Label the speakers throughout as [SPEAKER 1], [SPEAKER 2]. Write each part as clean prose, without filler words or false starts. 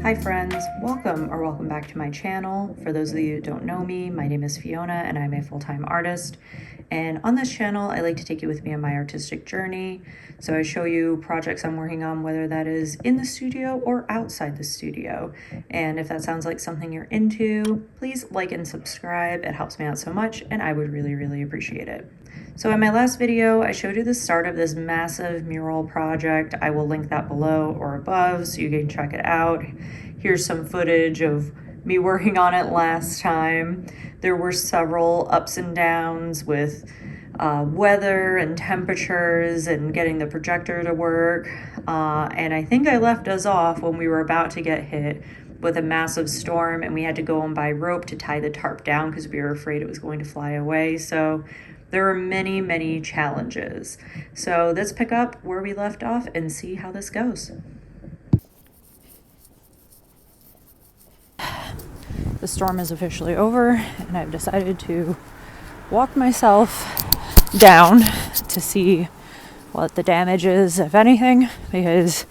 [SPEAKER 1] Hi friends, welcome back to my channel. For those of you who don't know me, my name is Fiona and I'm a full-time artist. And on this channel, I like to take you with me on my artistic journey. So I show you projects I'm working on, whether that is in the studio or outside the studio. And if that sounds like something you're into, please like and subscribe. It helps me out so much and I would really appreciate it. So in my last video, I showed you the start of this massive mural project. I will link that below or above so you can check it out. Here's some footage of me working on it last time. There were several ups and downs with weather and temperatures and getting the projector to work. And I think I left us off when we were about to get hit with a massive storm and we had to go on by rope to tie the tarp down because we were afraid it was going to fly away. So there were many challenges. So let's pick up where we left off and see how this goes. The storm is officially over and I've decided to walk myself down to see what the damage is, if anything, because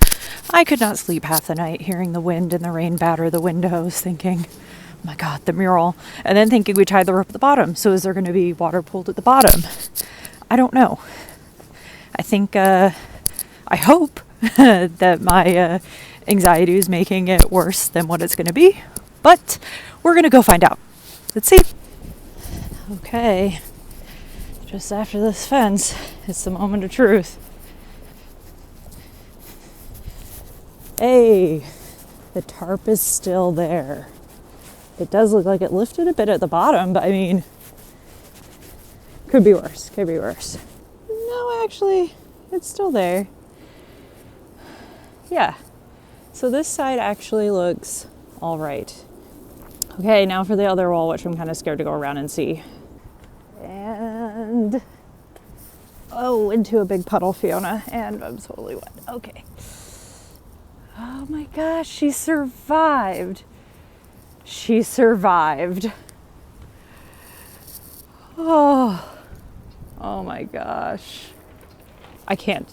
[SPEAKER 1] I could not sleep half the night hearing the wind and the rain batter the windows, thinking, oh my God, the mural. And then thinking we tied the rope at the bottom. So is there going to be water pulled at the bottom? I don't know. I think, I hope that my anxiety is making it worse than what it's going to be. But we're going to go find out. Let's see. Okay. Just after this fence, it's the moment of truth. Hey, the tarp is still there. It does look like it lifted a bit at the bottom, but I mean, could be worse, No, actually, it's still there. Yeah, so this side actually looks all right. Okay, now for the other wall, which I'm kind of scared to go around and see. And, oh, into a big puddle, Fiona, and I'm totally wet. Okay. Oh my gosh, she survived. She survived. Oh my gosh. I can't.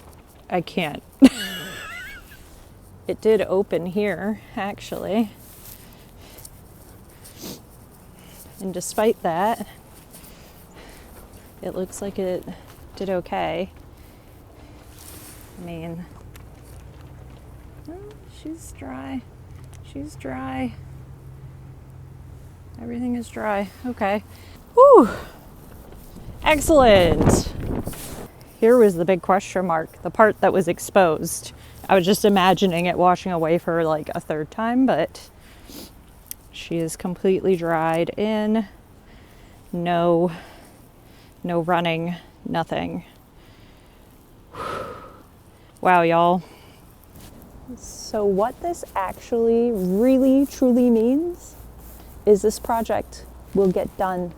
[SPEAKER 1] It did open here, actually. And despite that, it looks like it did okay. I mean, she's dry. Everything is dry. Okay. Whew. Excellent. Here was the big question mark, the part that was exposed. I was just imagining it washing away for like a third time, but she is completely dried in. No running, nothing. Wow, y'all. So what this actually really truly means is this project will get done,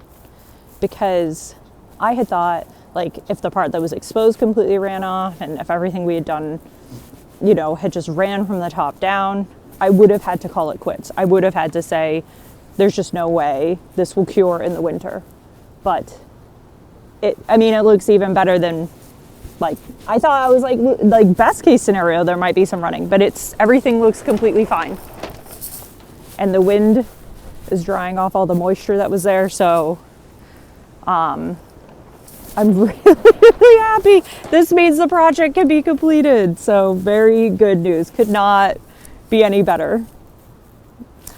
[SPEAKER 1] because I had thought, like, if the part that was exposed completely ran off and if everything we had done, you know, had just ran from the top down, I would have had to call it quits. I would have had to say, there's just no way this will cure in the winter. But it looks even better than, like, I thought. I was like best case scenario, there might be some running, but everything looks completely fine. And the wind is drying off all the moisture that was there, so I'm really happy. This means the project can be completed, so very good news. Could not be any better.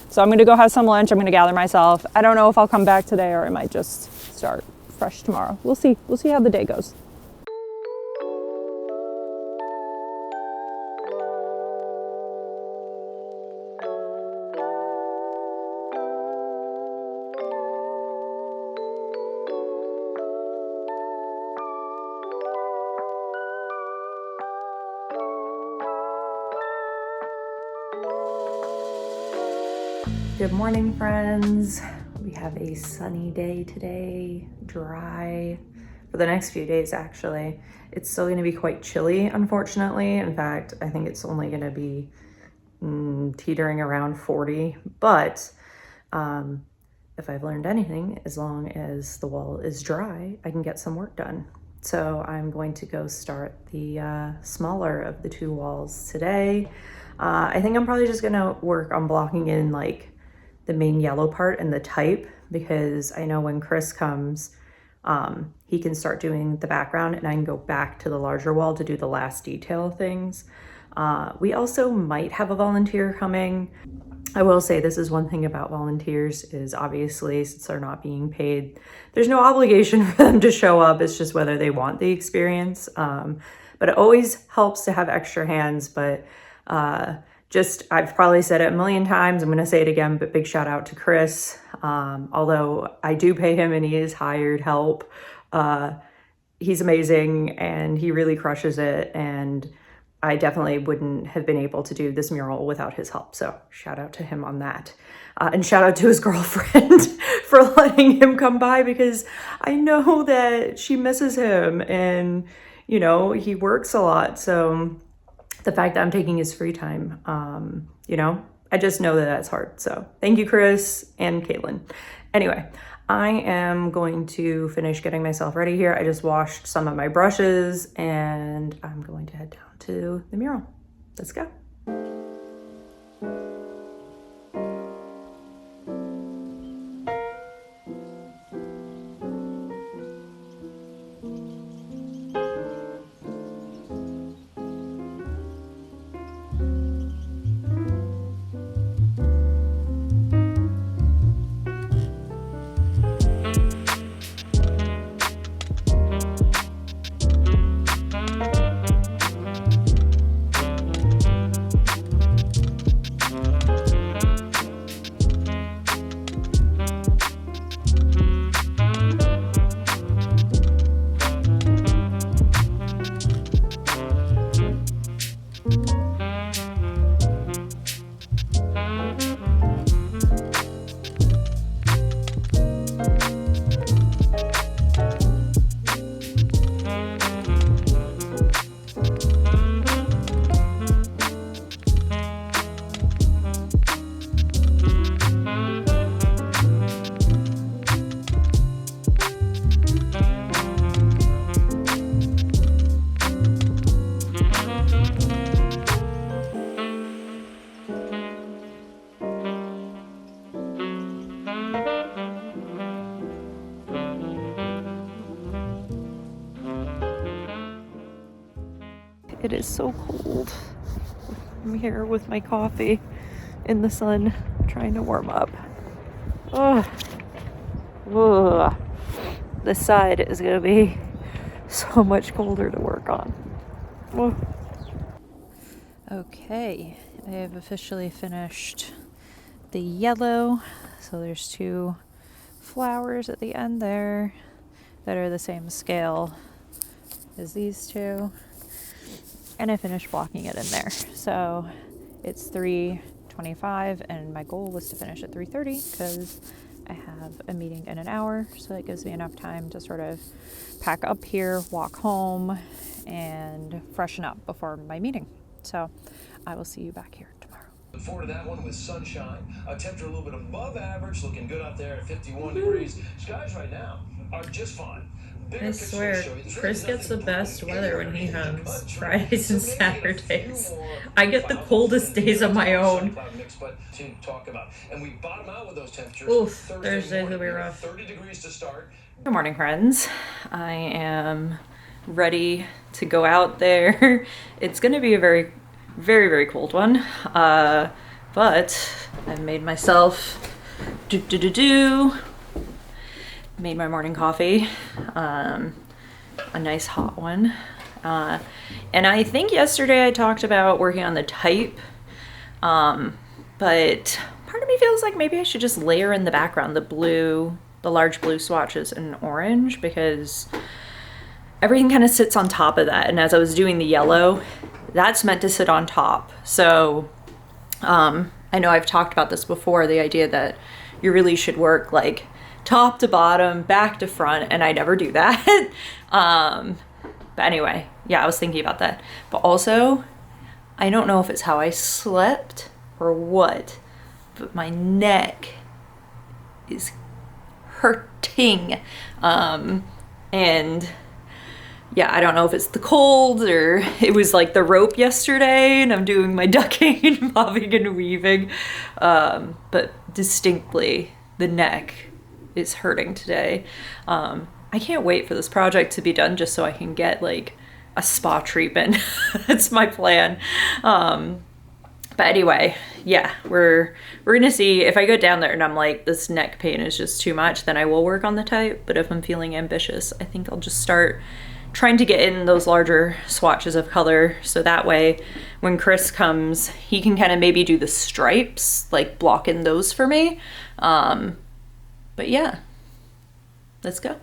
[SPEAKER 1] So I'm going to go have some lunch. I'm going to gather myself. I don't know if I'll come back today or I might just start fresh tomorrow. We'll see how the day goes. Good morning, friends. We have a sunny day today, dry for the next few days. Actually, it's still going to be quite chilly, unfortunately. In fact, I think it's only going to be teetering around 40, but if I've learned anything, as long as the wall is dry, I can get some work done. So I'm going to go start the smaller of the two walls today. I think I'm probably just gonna work on blocking in like the main yellow part and the type, because I know when Chris comes, he can start doing the background and I can go back to the larger wall to do the last detail things. We also might have a volunteer coming. I will say this is one thing about volunteers is obviously since they're not being paid, there's no obligation for them to show up. It's just whether they want the experience. But it always helps to have extra hands. But I've probably said it a million times. I'm going to say it again, but big shout out to Chris. Although I do pay him and he is hired help. He's amazing and he really crushes it. And I definitely wouldn't have been able to do this mural without his help. So shout out to him on that. And shout out to his girlfriend for letting him come by, because I know that she misses him and, you know, he works a lot. So the fact that I'm taking his free time, you know, I just know that that's hard. So thank you, Chris and Caitlin. Anyway, I am going to finish getting myself ready here. I just washed some of my brushes and I'm going to head down to the mural. Let's go. It is so cold. I'm here with my coffee in the sun, trying to warm up. Oh, ugh. This side is gonna be so much colder to work on. Oh. Okay, I have officially finished the yellow. So there's 2 flowers at the end there that are the same scale as these 2. And I finished blocking it in there. So it's 3:25 and my goal was to finish at 3:30 because I have a meeting in an hour. So that gives me enough time to sort of pack up here, walk home, and freshen up before my meeting. So I will see you back here tomorrow.
[SPEAKER 2] Look forward to that one with sunshine. A temperature a little bit above average, looking good out there at 51 degrees. Skies right now are just fine.
[SPEAKER 3] I swear, Chris gets the best weather when he comes Fridays and Saturdays. I get the coldest days of my own. Oof, Thursdays will be rough.
[SPEAKER 1] Good morning, friends. I am ready to go out there. It's going to be a very, very, very cold one. But I've made myself made my morning coffee, a nice hot one. And I think yesterday I talked about working on the type, but part of me feels like maybe I should just layer in the background the large blue swatches in orange, because everything kind of sits on top of that. And as I was doing the yellow, that's meant to sit on top. So I know I've talked about this before, the idea that you really should work like top to bottom, back to front, and I never do that. But anyway, yeah, I was thinking about that. But also, I don't know if it's how I slept or what, but my neck is hurting. And
[SPEAKER 3] yeah, I don't know if it's the cold or it was like the rope yesterday and I'm doing my ducking and bobbing and weaving. But distinctly the neck is hurting today. I can't wait for this project to be done just so I can get like a spa treatment. That's my plan. But anyway, yeah, we're gonna see. If I go down there and I'm like, this neck pain is just too much, then I will work on the type. But if I'm feeling ambitious, I think I'll just start trying to get in those larger swatches of color, so that way when Chris comes, he can kind of maybe do the stripes, like block in those for me. But yeah, let's go.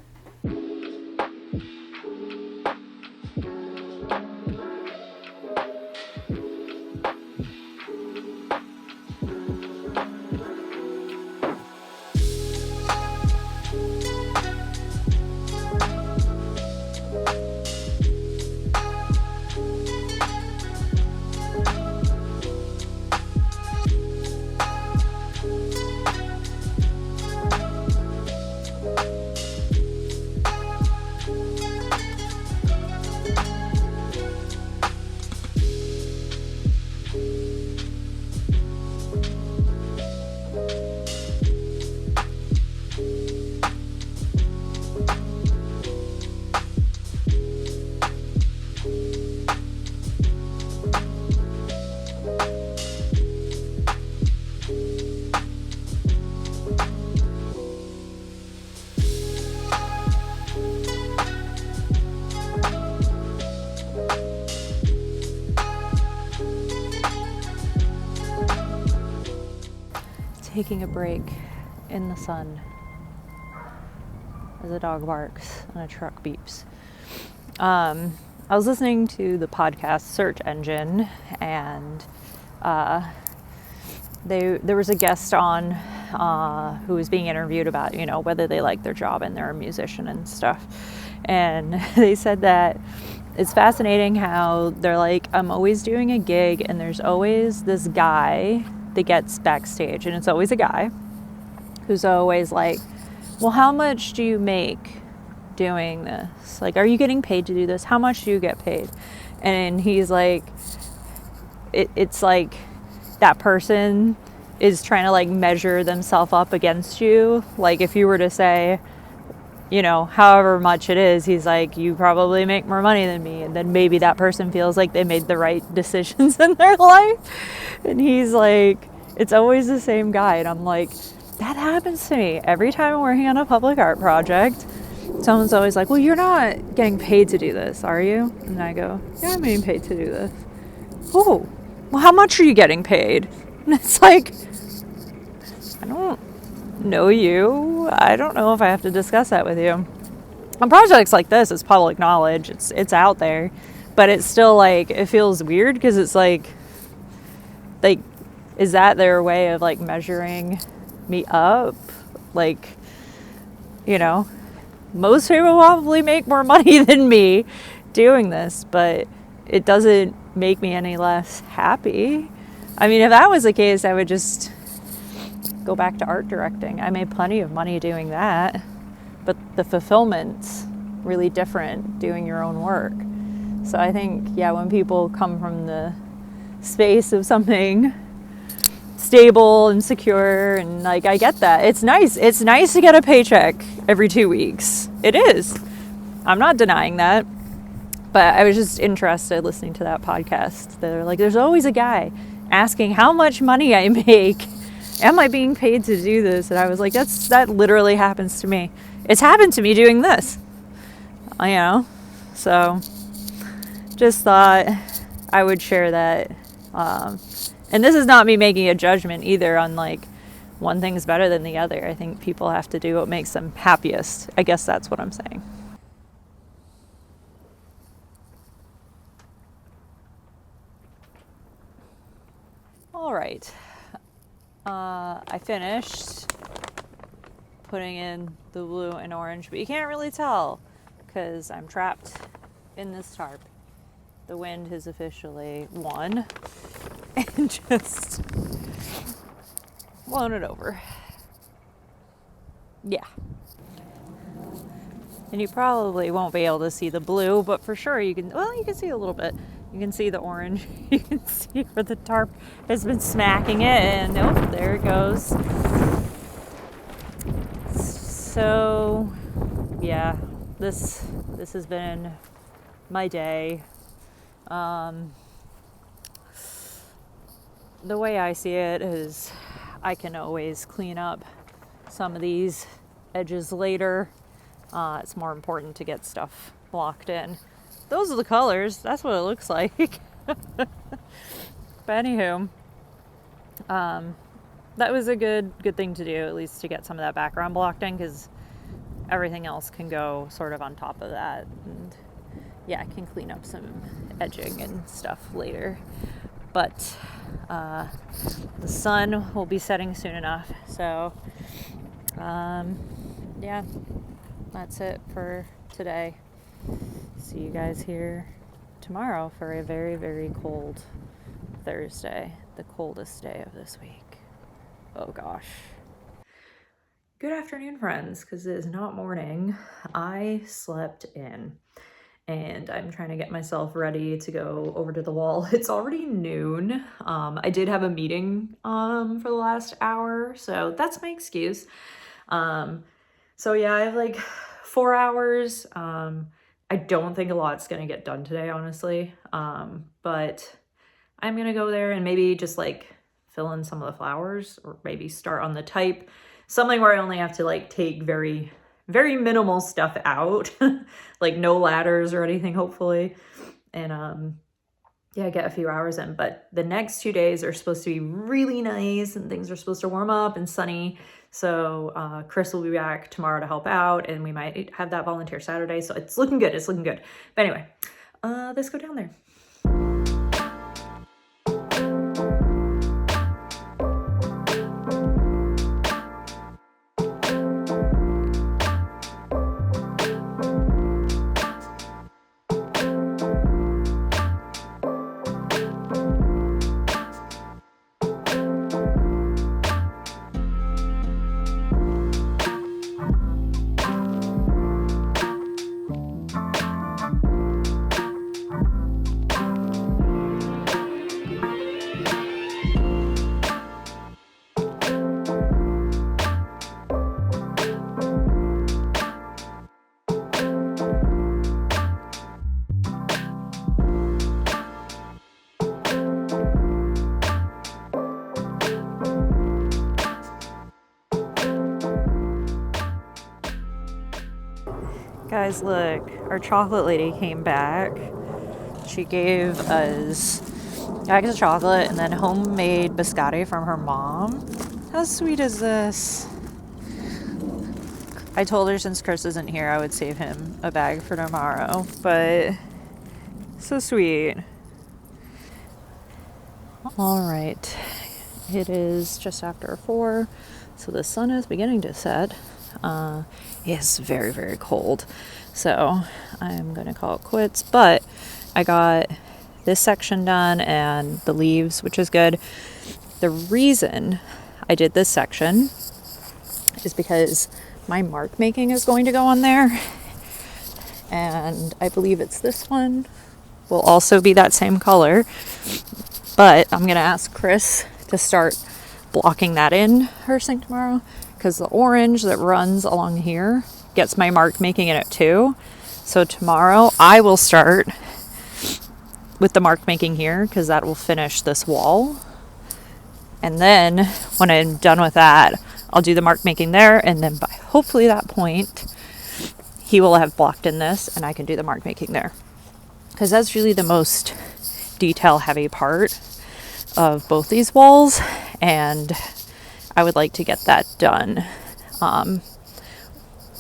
[SPEAKER 3] Taking a break in the sun as a dog barks and a truck beeps. I was listening to the podcast Search Engine, and there was a guest on who was being interviewed about, you know, whether they like their job and they're a musician and stuff. And they said that it's fascinating how they're like, I'm always doing a gig and there's always this guy that gets backstage, and it's always a guy who's always like, well, how much do you make doing this? Like, are you getting paid to do this? How much do you get paid? And he's like, it's like that person is trying to like measure themselves up against you. Like if you were to say, you know, however much it is, he's like, you probably make more money than me. And then maybe that person feels like they made the right decisions in their life. And he's like, it's always the same guy. And I'm like, that happens to me every time I'm working on a public art project. Someone's always like, well, you're not getting paid to do this, are you? And I go, yeah, I'm getting paid to do this. Oh, well, how much are you getting paid? And it's like, I don't know you. I don't know if I have to discuss that with you. On projects like this, it's public knowledge. It's out there, but it's still like, it feels weird because it's like, is that their way of like measuring me up? Like, you know, most people probably make more money than me doing this, but it doesn't make me any less happy. I mean, if that was the case, I would just go back to art directing. I made plenty of money doing that, but the fulfillment's really different doing your own work. So I think, yeah, when people come from the space of something stable and secure, and like, I get that. It's nice to get a paycheck every 2 weeks. It is. I'm not denying that. But I was just interested listening to that podcast. They're like, there's always a guy asking how much money I make. Am I being paid to do this? And I was like, that literally happens to me. It's happened to me doing this. You know? So just thought I would share that. And this is not me making a judgment either on like one thing's better than the other. I think people have to do what makes them happiest. I guess that's what I'm saying. All right. I finished putting in the blue and orange, but you can't really tell because I'm trapped in this tarp. The wind has officially won and just blown it over. Yeah. And you probably won't be able to see the blue, but for sure you can, well, you can see a little bit. You can see the orange. You can see where the tarp has been smacking it, and oh, there it goes. So, yeah, this has been my day. The way I see it is I can always clean up some of these edges later. It's more important to get stuff blocked in. Those are the colors. That's what it looks like. But anywho, that was a good thing to do, at least to get some of that background blocked in, because everything else can go sort of on top of that. And yeah, I can clean up some edging and stuff later. But the sun will be setting soon enough. So yeah, that's it for today. See you guys here tomorrow for a very, very cold Thursday, the coldest day of this week. Oh gosh. Good afternoon, friends, because it is not morning. I slept in and I'm trying to get myself ready to go over to the wall. It's already noon. I did have a meeting for the last hour, so that's my excuse. So yeah, I have like 4 hours. I don't think a lot's gonna get done today, honestly. But I'm gonna go there and maybe just like fill in some of the flowers, or maybe start on the type. Something where I only have to like take very, very minimal stuff out, like no ladders or anything, hopefully. And yeah, get a few hours in. But the next 2 days are supposed to be really nice and things are supposed to warm up and sunny. So Chris will be back tomorrow to help out, and we might have that volunteer Saturday. So it's looking good. It's looking good. But anyway, let's go down there. Guys, look, our chocolate lady came back. She gave us bags of chocolate and then homemade biscotti from her mom. How sweet is this? I told her since Chris isn't here, I would save him a bag for tomorrow, but so sweet. All right, it is just after 4, so the sun is beginning to set. It's very, very cold, so I'm gonna call it quits, but I got this section done and the leaves, which is good. The reason I did this section is because my mark making is going to go on there, and I believe it's this one will also be that same color, but I'm gonna ask Chris to start blocking that in first thing tomorrow, because the orange that runs along here gets my mark making in it too. So tomorrow I will start with the mark making here, because that will finish this wall. And then when I'm done with that, I'll do the mark making there, and then by hopefully that point he will have blocked in this and I can do the mark making there, because that's really the most detail heavy part of both these walls, and I would like to get that done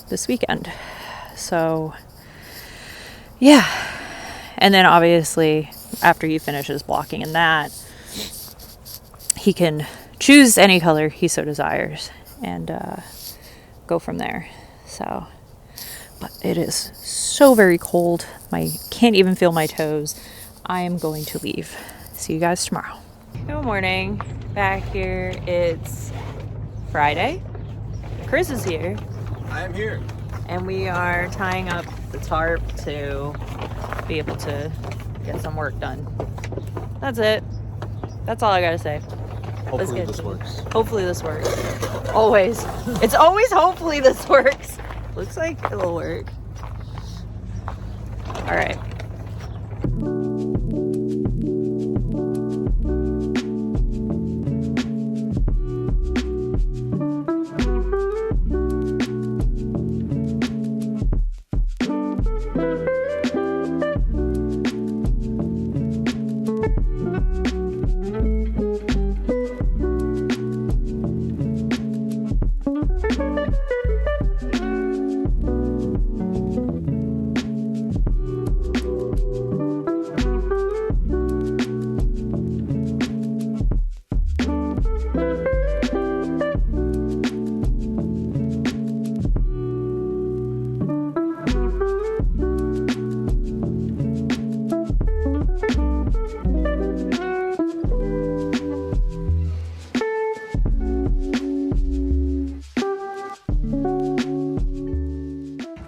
[SPEAKER 3] this weekend. So yeah, and then obviously after he finishes blocking in that, he can choose any color he so desires and go from there. So, but it is so very cold. I can't even feel my toes. I am going to leave. See you guys tomorrow. Good morning. Back here, it's Friday. Chris is here.
[SPEAKER 4] I am here.
[SPEAKER 3] and we are tying up the tarp to be able to get some work done. That's it. That's all I gotta say.
[SPEAKER 4] Hopefully this works.
[SPEAKER 3] Hopefully this works. Always. It's always hopefully this works. Looks like it'll work. All right.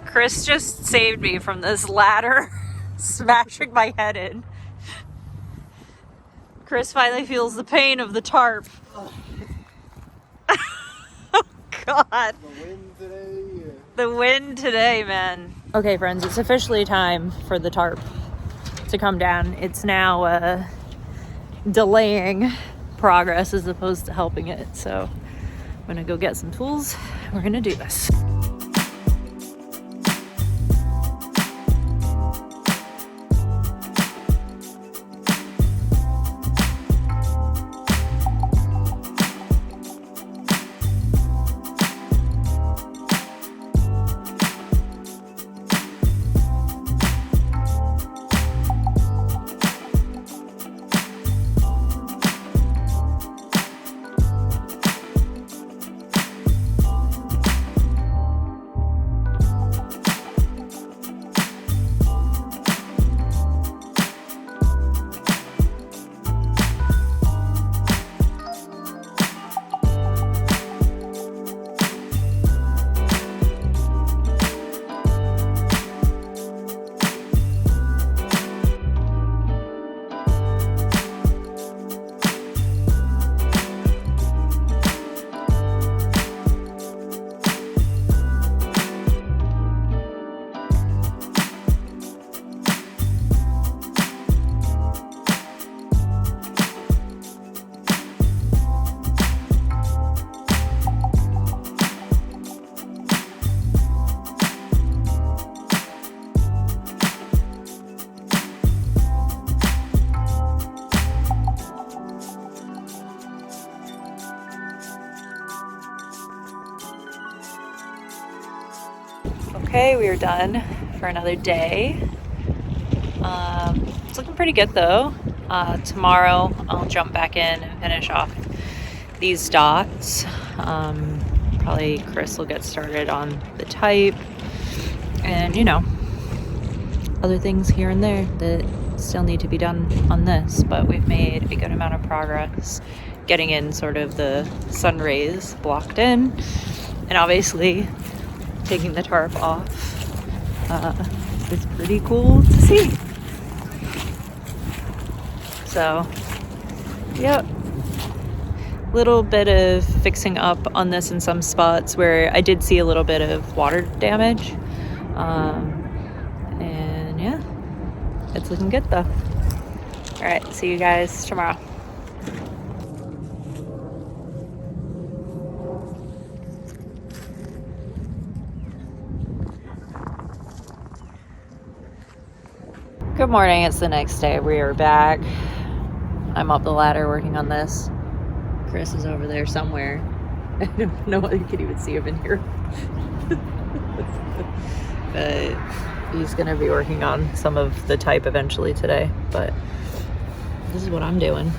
[SPEAKER 3] Chris just saved me from this ladder smashing my head in. Chris finally feels the pain of the tarp. Oh God.
[SPEAKER 4] The wind today.
[SPEAKER 3] The wind today, man. Okay, friends, it's officially time for the tarp to come down. It's now delaying progress as opposed to helping it. So I'm gonna go get some tools. We're gonna do this. Okay, we are done for another day. It's looking pretty good though. Tomorrow I'll jump back in and finish off these dots. Probably Chris will get started on the type and, you know, other things here and there that still need to be done on this, but we've made a good amount of progress getting in sort of the sun rays blocked in, and obviously taking the tarp off is pretty cool to see. So, yep. Little bit of fixing up on this in some spots where I did see a little bit of water damage. And yeah, it's looking good though. All right, see you guys tomorrow. Good morning, it's the next day. We are back. I'm up the ladder working on this. Chris is over there somewhere. I don't know if you can even see him in here. But he's gonna be working on some of the type eventually today, but this is what I'm doing.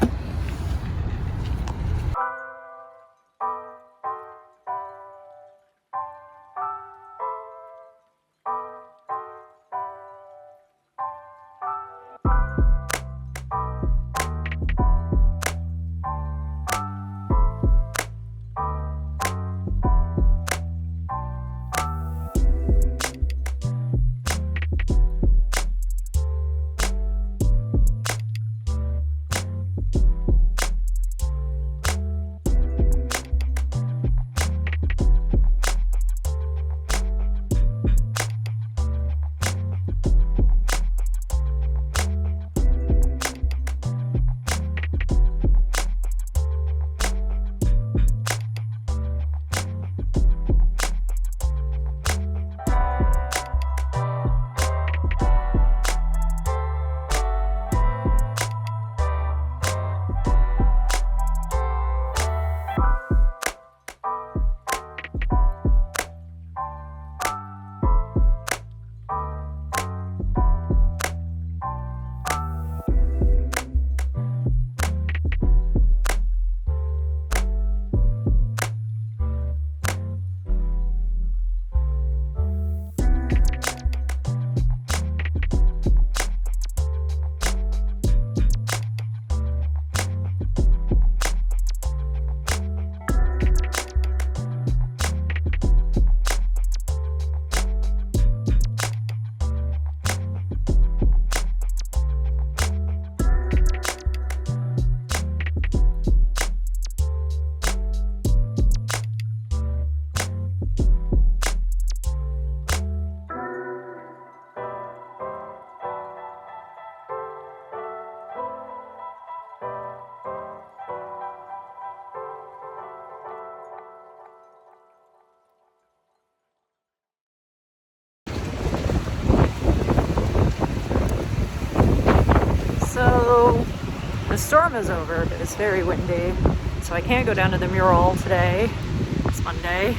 [SPEAKER 3] The storm is over, but it's very windy, so I can't go down to the mural today. It's Monday.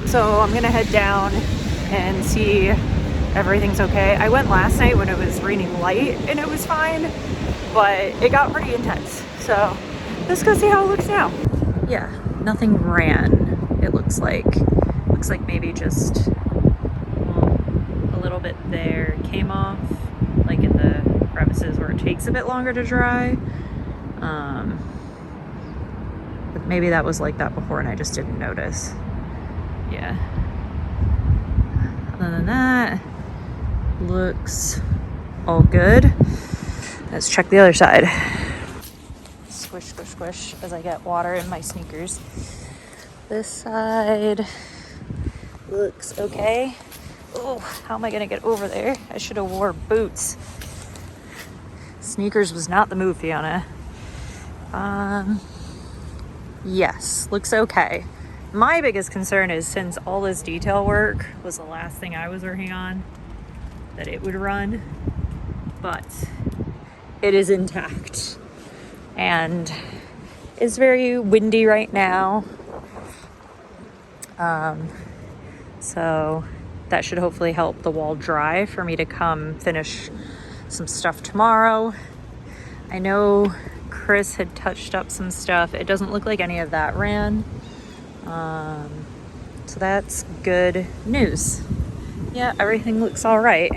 [SPEAKER 3] So I'm gonna head down and see everything's okay. I went last night when it was raining light and it was fine, but it got pretty intense. So let's go see how it looks now. Yeah, nothing ran, it looks like. Looks like maybe just a little bit there came off, like in the crevices where it takes a bit longer to dry. But maybe that was like that before and I just didn't notice. Yeah. Other than that, looks all good. Let's check the other side. Squish, squish, squish as I get water in my sneakers. This side looks okay. Oh, how am I gonna get over there? I should have wore boots. Sneakers was not the move, Fiona. Yes, looks okay. My biggest concern is, since all this detail work was the last thing I was working on, that it would run, but it is intact. And it's very windy right now. So that should hopefully help the wall dry for me to come finish some stuff tomorrow. I know Chris had touched up some stuff. It doesn't look like any of that ran. So that's good news. Yeah, everything looks all right.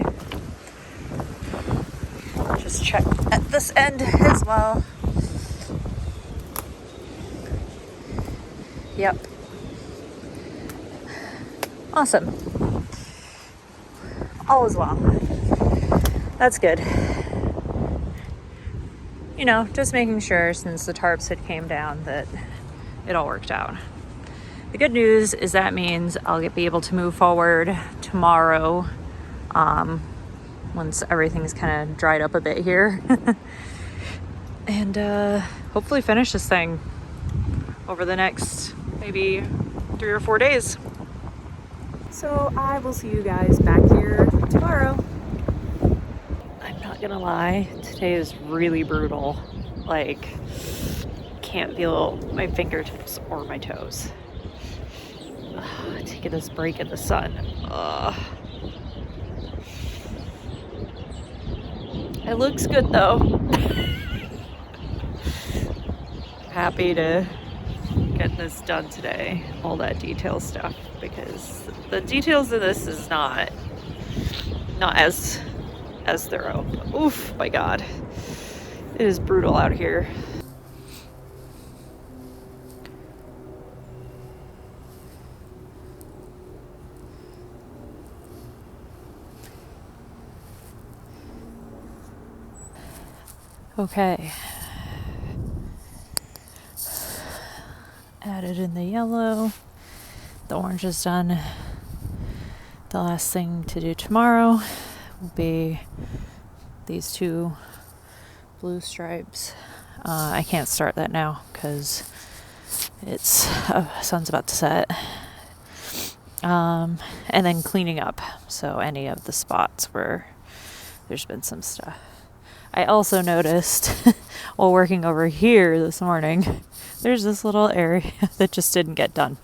[SPEAKER 3] Just check at this end as well. Yep. Awesome. All is well. That's good. You know, just making sure, since the tarps had came down, that it all worked out. The good news is that means I'll be able to move forward tomorrow, once everything's kind of dried up a bit here. And hopefully finish this thing over the next maybe 3 or 4 days. So I will see you guys back here tomorrow. I'm not gonna lie, today is really brutal. Like, can't feel my fingertips or my toes. Taking this break in the sun. It looks good though. Happy to get this done today, all that detail stuff, because the details of this is not as thorough. Oof, my God. It is brutal out here. Okay. Added in the yellow. The orange is done. The last thing to do tomorrow will be these 2 blue stripes. I can't start that now because it's sun's about to set. And then cleaning up, so any of the spots where there's been some stuff. I also noticed while working over here this morning, there's this little area that just didn't get done.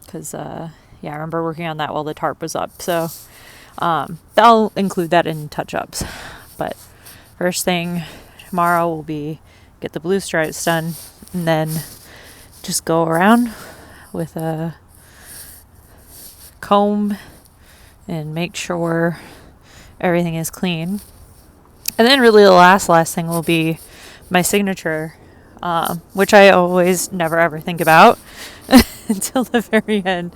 [SPEAKER 3] Because, yeah, I remember working on that while the tarp was up. So I'll include that in touch-ups. But first thing tomorrow will be get the blue stripes done, and then just go around with a comb and make sure everything is clean. And then really the last thing will be my signature, which I always never ever think about until the very end.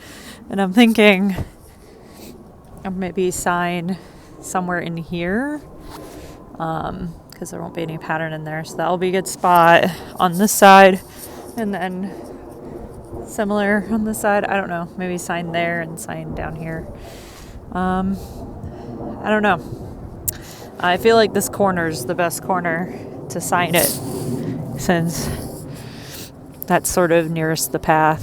[SPEAKER 3] And I'm thinking I'll maybe sign somewhere in here, because there won't be any pattern in there. So that'll be a good spot on this side. And then similar on this side. I don't know. Maybe sign there and sign down here. I don't know. I feel like this corner is the best corner to sign it, since that's sort of nearest the path.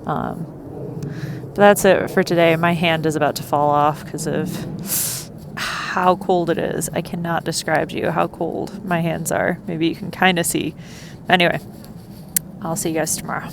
[SPEAKER 3] But that's it for today. My hand is about to fall off because of how cold it is. I cannot describe to you how cold my hands are. Maybe you can kind of see. Anyway, I'll see you guys tomorrow.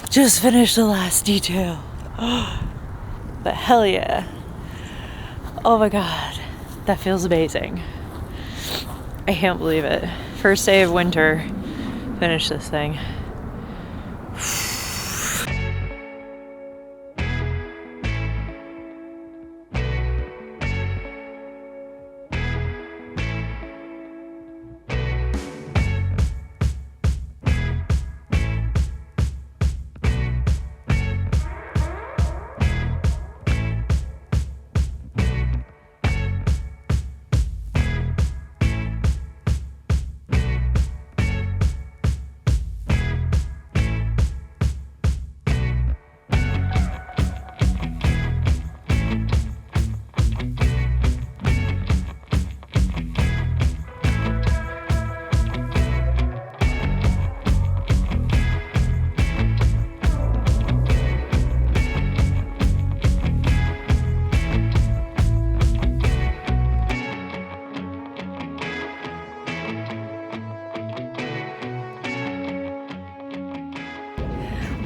[SPEAKER 3] Just finished the last detail. But hell yeah. Oh my god. That feels amazing. I can't believe it. First day of winter. Finish this thing.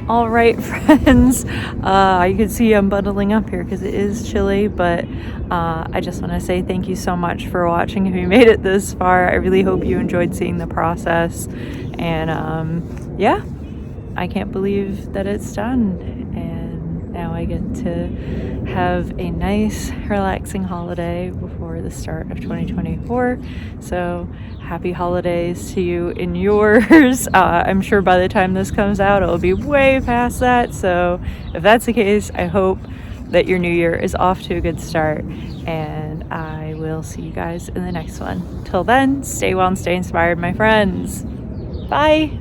[SPEAKER 3] All right, friends, you can see I'm bundling up here because it is chilly, but I just want to say thank you so much for watching. If you made it this far, I really hope you enjoyed seeing the process. And yeah, I can't believe that it's done. And now I get to have a nice, relaxing holiday before the start of 2024. So happy holidays to you and yours. I'm sure by the time this comes out, it'll be way past that. So if that's the case, I hope that your new year is off to a good start. And I will see you guys in the next one. Till then, stay well and stay inspired, my friends. Bye.